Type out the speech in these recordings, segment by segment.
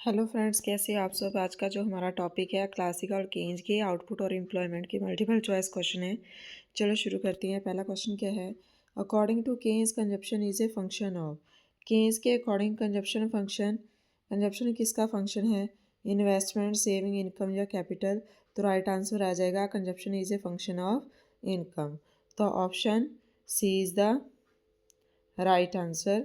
Hello friends, कैसे आप सब। आज का जो हमारा टॉपिक है क्लासिकल और केन्स के आउटपुट और एम्प्लॉयमेंट के मल्टीपल चॉइस क्वेश्चन है। चलो शुरू करते हैं। पहला क्वेश्चन क्या है। According to Keynes consumption is a function of. Keynes के अकॉर्डिंग कंजप्शन किसका फंक्शन है। इन्वेस्टमेंट, सेविंग, इनकम या कैपिटल। तो राइट आंसर आ जाएगा consumption is a function of income. तो option C is the right answer.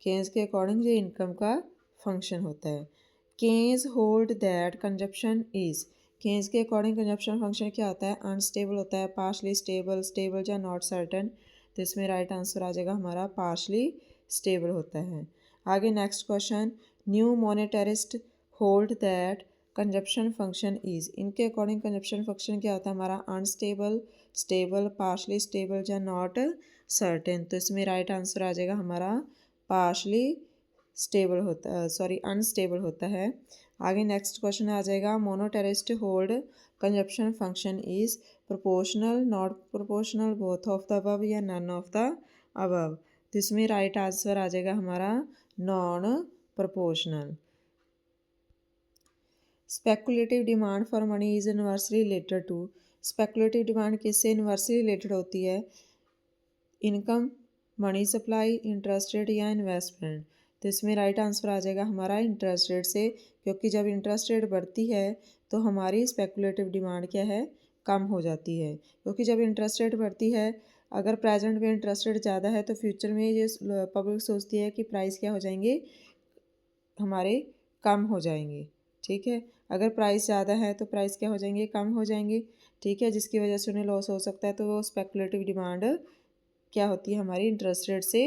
Keynes के according ये इनकम का फंक्शन होता है। Keynes hold that consumption is. Keynes के अकॉर्डिंग कंजप्शन फंक्शन क्या होता है। अनस्टेबल होता है, पार्शली स्टेबल, स्टेबल या नॉट सर्टन। तो इसमें राइट आंसर आ जाएगा हमारा पार्शली स्टेबल होता है। आगे next question. New monetarist hold that consumption function is. इनके अकॉर्डिंग कंजप्शन फंक्शन क्या होता है हमारा। अनस्टेबल, स्टेबल, पार्शली स्टेबल या नॉट सर्टेन। तो इसमें राइट आंसर आ जाएगा हमारा पार्शली स्टेबल होता सॉरी अनस्टेबल होता है। आगे नेक्स्ट क्वेश्चन आ जाएगा। Monetarist hold consumption function is proportional, not proportional, both of the above या नन ऑफ द अबव। तो इसमें राइट आंसर आ जाएगा हमारा non proportional. Speculative demand for money is inversely related to. Speculative demand किससे inversely related होती है। Income, money supply, interest rate या इन्वेस्टमेंट। तो इसमें राइट आंसर आ जाएगा हमारा इंटरेस्ट रेट से, क्योंकि जब इंटरेस्ट रेट बढ़ती है तो हमारी स्पेकुलेटिव डिमांड क्या है, कम हो जाती है। क्योंकि जब इंटरेस्ट रेट बढ़ती है, अगर प्रेजेंट में इंटरेस्ट रेट ज़्यादा है तो फ्यूचर में ये पब्लिक सोचती है कि प्राइस क्या हो जाएंगे, हमारे कम हो जाएंगे। ठीक है, अगर प्राइस ज़्यादा है तो प्राइस क्या हो जाएंगे, कम हो जाएंगे। ठीक है, जिसकी वजह से उन्हें लॉस हो सकता है। तो वो स्पेकुलेटिव डिमांड क्या होती है हमारी इंटरेस्ट रेट से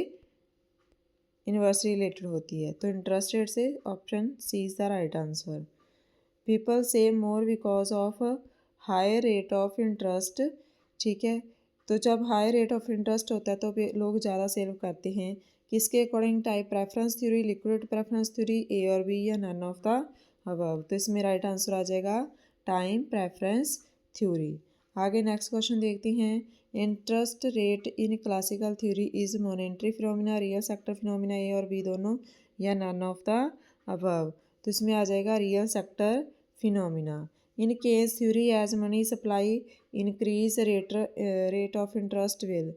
इन्वर्सली रिलेटेड होती है। तो इंटरेस्ट रेट से option C is the right answer. People save more because of high rate of interest. ठीक है, तो जब हाई रेट ऑफ इंटरेस्ट होता है तो लोग ज़्यादा सेव करते हैं। किसके अकॉर्डिंग। Time preference theory, liquid preference theory, A और बी या नन ऑफ द अबव। तो इसमें राइट आंसर आ जाएगा टाइम प्रेफरेंस थ्योरी। आगे नेक्स्ट क्वेश्चन देखते हैं। Interest rate in classical theory is monetary phenomena, real sector phenomena, A और बी दोनों या नन ऑफ द अबव। तो इसमें आ जाएगा real sector phenomena. In case theory as money supply increase rate of interest will.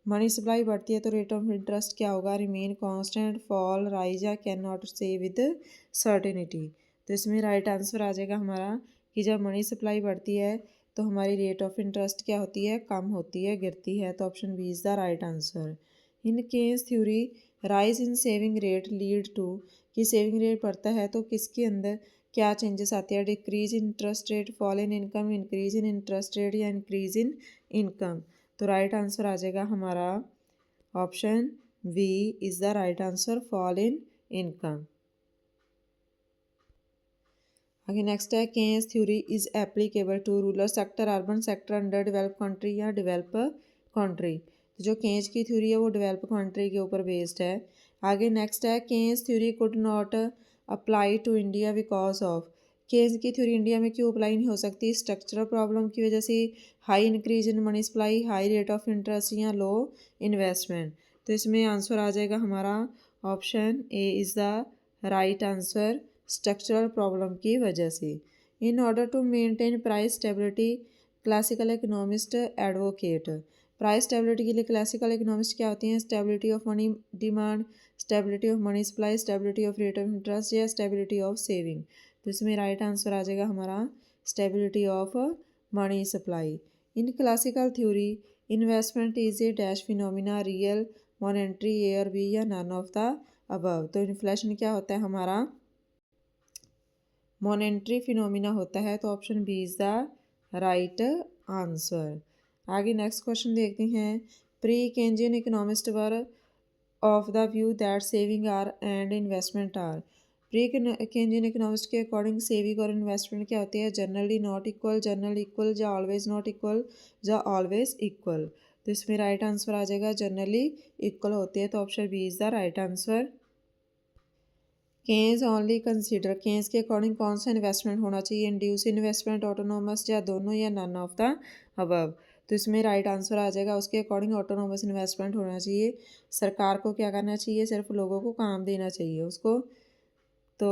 Money supply बढ़ती है तो रेट ऑफ इंटरेस्ट क्या होगा, रिमेन कांस्टेंट, फॉल, राइज या can not say with certainty. तो इसमें राइट आंसर आ जाएगा हमारा कि जब मनी सप्लाई बढ़ती है तो हमारी रेट ऑफ इंटरेस्ट क्या होती है, कम होती है, गिरती है। तो option B is the right answer. In case theory rise in saving rate lead to. कि सेविंग रेट बढ़ता है तो किसके अंदर क्या चेंजेस आते हैं। Decrease in interest rate, fall in income, increase in interest rate या इंक्रीज इन इनकम। तो राइट आंसर आ जाएगा हमारा option V is the right answer, fall in income. आगे नेक्स्ट है। Keynes theory is applicable to rural sector, urban sector, under develop country या develop country. तो जो केन्स की थ्योरी है वो डेवलप कंट्री के ऊपर बेस्ड है। आगे नेक्स्ट है। Keynes theory could not apply to India because of. Keynes की थ्योरी इंडिया में क्यों अप्लाई नहीं हो सकती। स्ट्रक्चरल प्रॉब्लम की वजह से, high increase in money supply, high rate of interest या लो इन्वेस्टमेंट। तो इसमें आंसर आ जाएगा हमारा option A is the right answer, structural problem की वजह से। In order to maintain price stability classical economist advocate. Price stability के लिए क्लासिकल इकोनॉमिस्ट क्या होती हैं। Stability of money demand, stability of money supply, stability of rate of interest या stability of saving. तो इसमें राइट आंसर आ जाएगा हमारा stability of money supply. In classical theory investment is a dash phenomena, real, monetary, A और B या none of the above. तो inflation क्या होता है हमारा, मॉनेटरी फिनोमिना होता है। तो option B is the right answer. आगे नेक्स्ट क्वेश्चन देखते हैं। Pre Keynesian economist were of the view that saving are and investment are. Pre Keynesian economist के अकॉर्डिंग सेविंग और इन्वेस्टमेंट क्या होती है। Generally not equal, general equal या ऑलवेज नॉट इक्वल या ऑलवेज इक्वल। तो इसमें राइट आंसर आ जाएगा जनरली इक्वल होती है। तो option B is the right answer. Keynes only consider. Keynes के अकॉर्डिंग कौन सा इन्वेस्टमेंट होना चाहिए। इंड्यूस इन्वेस्टमेंट, ऑटोनोमस या दोनों या नन ऑफ द अबव। तो इसमें राइट आंसर आ जाएगा उसके अकॉर्डिंग ऑटोनोमस इन्वेस्टमेंट होना चाहिए। सरकार को क्या करना चाहिए, सिर्फ लोगों को काम देना चाहिए उसको। तो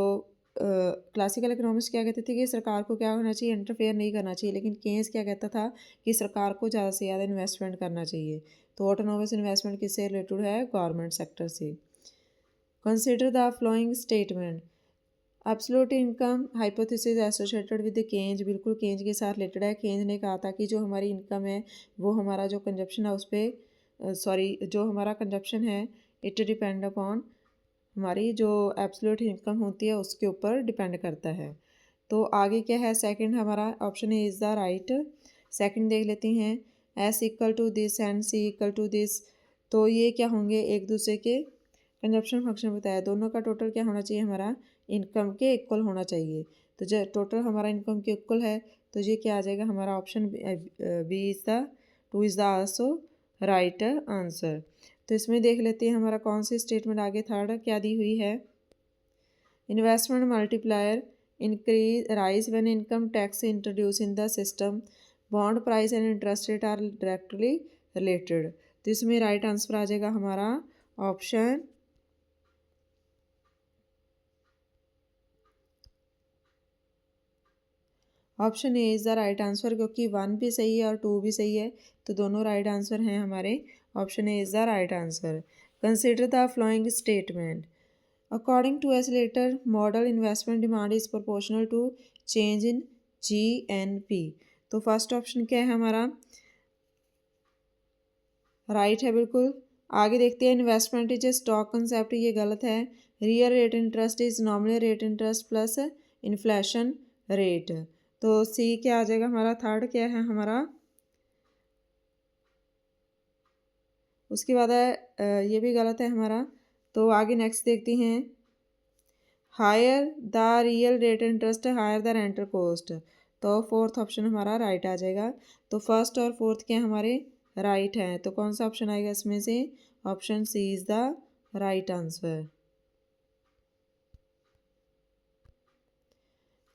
क्लासिकल इकोनॉमिक्स क्या कहते थे कि सरकार को क्या होना चाहिए, इंटरफेयर नहीं करना चाहिए, लेकिन केन्स क्या कहता था कि सरकार को ज़्यादा से ज़्यादा इन्वेस्टमेंट करना चाहिए। तो ऑटोनोमस इन्वेस्टमेंट किससे रिलेटेड है, गवर्नमेंट सेक्टर से। Consider the following statement. Absolute income hypothesis associated with Keynes, बिल्कुल केन्स के साथ रिलेटेड है। केन्स ने कहा था कि जो हमारी इनकम है वो हमारा जो कंजप्शन है उस पर जो हमारा कंजप्शन है इट डिपेंड अपॉन हमारी जो एब्सोल्यूट इनकम होती है उसके ऊपर डिपेंड करता है। तो आगे क्या है, सेकंड हमारा option A is the right. Second देख लेते हैं, S equal to this and C equal to this. तो ये क्या होंगे, एक दूसरे के कंजप्शन फंक्शन बताया, दोनों का टोटल क्या होना चाहिए, हमारा इनकम के इक्वल होना चाहिए। तो जब टोटल हमारा इनकम के इक्वल है तो ये क्या आ जाएगा, हमारा option B is the two is the also right answer. तो इसमें देख लेते हैं हमारा कौन सी स्टेटमेंट आगे थर्ड क्या दी हुई है। Investment multiplier increase rise when income tax introduce in the system, bond price and interest rate are directly related. तो इसमें राइट आंसर आ जाएगा हमारा option option A is the right answer, क्योंकि 1 भी सही है और 2 भी सही है, तो दोनों राइट आंसर हैं हमारे। Option A is the right answer. Consider the following statement. According to accelerator model investment demand is proportional to change in GNP। तो फर्स्ट ऑप्शन क्या है हमारा, राइट है बिल्कुल। आगे देखते हैं, investment is a stock concept, ये गलत है। Real rate interest is nominal rate interest plus inflation rate. तो सी क्या आ जाएगा हमारा, थर्ड क्या है हमारा, उसके बाद है ये भी गलत है हमारा। तो आगे नेक्स्ट देखते हैं, higher the real rate interest higher the rental cost. तो फोर्थ ऑप्शन हमारा राइट आ जाएगा। तो फर्स्ट और फोर्थ क्या हमारे राइट हैं, तो कौन सा ऑप्शन आएगा इसमें से, option C is the right answer.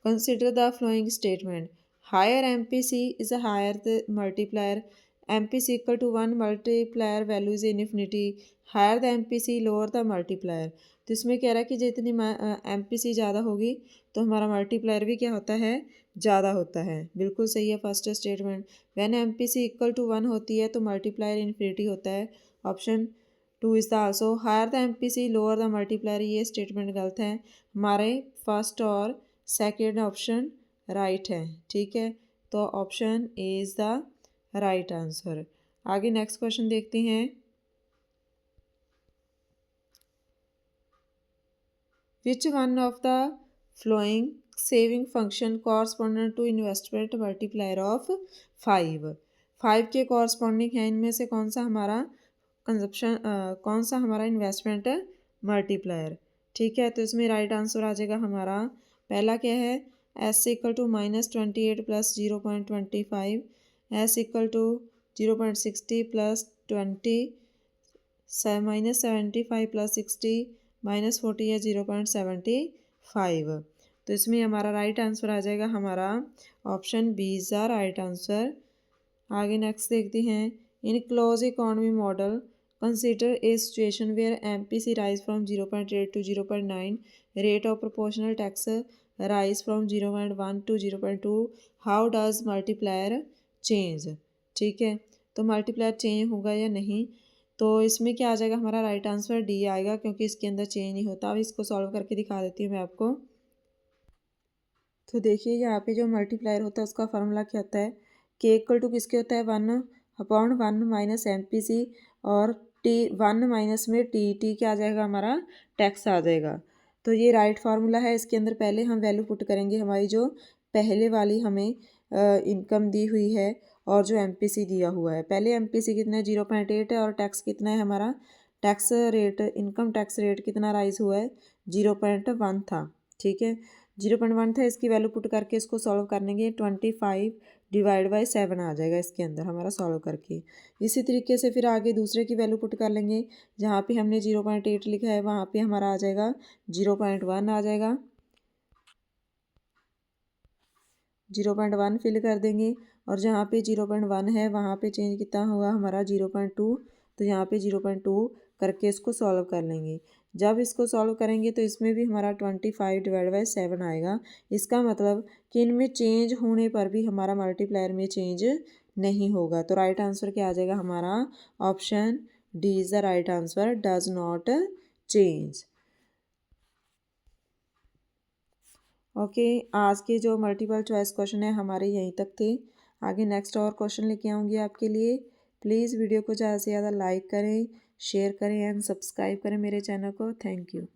Consider the flowing statement. Higher MPC is a higher the multiplier. MPC equal to 1 multiplier value is infinity. Higher the MPC lower the multiplier. तो इसमें कह रहा है कि जितनी MPC ज़्यादा होगी तो हमारा मल्टीप्लायर भी क्या होता है, ज़्यादा होता है। बिल्कुल सही है first statement. When MPC equal to 1 होती है तो मल्टीप्लायर इन्फिनिटी होता है। Option 2 is the also higher the MPC lower the multiplier, ये स्टेटमेंट गलत है। हमारे फर्स्ट और सेकेंड ऑप्शन राइट है, ठीक है। तो option A is the right answer. आगे नेक्स्ट क्वेश्चन देखते हैं, which one of the following saving function correspondent to investment multiplier of 5। 5 के कॉरस्पॉन्डिंग है, इनमें से कौन सा हमारा कंजप्शन कौन सा हमारा इन्वेस्टमेंट मल्टीप्लायर, ठीक है। तो इसमें राइट आंसर आ जाएगा हमारा, पहला क्या है, S equal to -28 plus 0.25, S equal to 0.60 plus 20, -75 plus 60 -40 है 0.75। तो इसमें हमारा राइट आंसर आ जाएगा हमारा option B is the right answer. आगे नेक्स्ट देखते हैं, in close economy model consider a situation where MPC rise from 0.8 to 0.9, rate of proportional tax rise from 0.1 to 0.2, how does multiplier change, ठीक है। तो multiplier change होगा या नहीं, तो इसमें क्या आ जाएगा हमारा राइट आंसर डी आएगा, क्योंकि इसके अंदर चेंज नहीं होता। अब इसको सॉल्व करके दिखा देती हूँ मैं आपको। तो देखिए यहाँ पे जो मल्टीप्लायर होता है उसका फार्मूला क्या होता है, के इक्वल टू किसके होता है 1/1 माइनस MPC, और टी 1 माइनस में टी क्या आ जाएगा हमारा, टैक्स आ जाएगा। तो ये राइट फार्मूला है। इसके अंदर पहले हम वैल्यू पुट करेंगे हमारी जो पहले वाली हमें इनकम दी हुई है और जो MPC दिया हुआ है। पहले MPC कितना है 0.8 है और टैक्स कितना है हमारा, tax rate income tax rate कितना राइज हुआ है 0.1 था, ठीक है। 0.1 था, इसकी वैल्यू पुट करके इसको सॉल्व करेंगे 25 डिवाइड बाई 7 आ जाएगा इसके अंदर हमारा सॉल्व करके। इसी तरीके से फिर आगे दूसरे की वैल्यू पुट कर लेंगे, जहाँ पे हमने 0.8 लिखा है वहाँ पे हमारा आ जाएगा 0.1 आ जाएगा, 0.1 फिल कर देंगे, और जहाँ पे 0.1 है वहाँ पे चेंज कितना होगा हमारा 0.2, तो यहाँ पे 0.2 करके इसको सॉल्व कर लेंगे। जब इसको सॉल्व करेंगे तो इसमें भी हमारा 25/7 आएगा। इसका मतलब कि इनमें चेंज होने पर भी हमारा मल्टीप्लायर में चेंज नहीं होगा। तो राइट आंसर क्या आ जाएगा हमारा? Option D is the right answer, does not change. Okay, आज के जो मल्टीपल चॉइस क्वेश्चन है हमारे यहीं तक थे। आगे नेक्स्ट और क्वेश्चन लेके आऊँगी आपके लिए। प्लीज़ वीडियो को ज़्यादा से ज़्यादा लाइक करें, शेयर करें एंड सब्सक्राइब करें मेरे चैनल को। Thank you.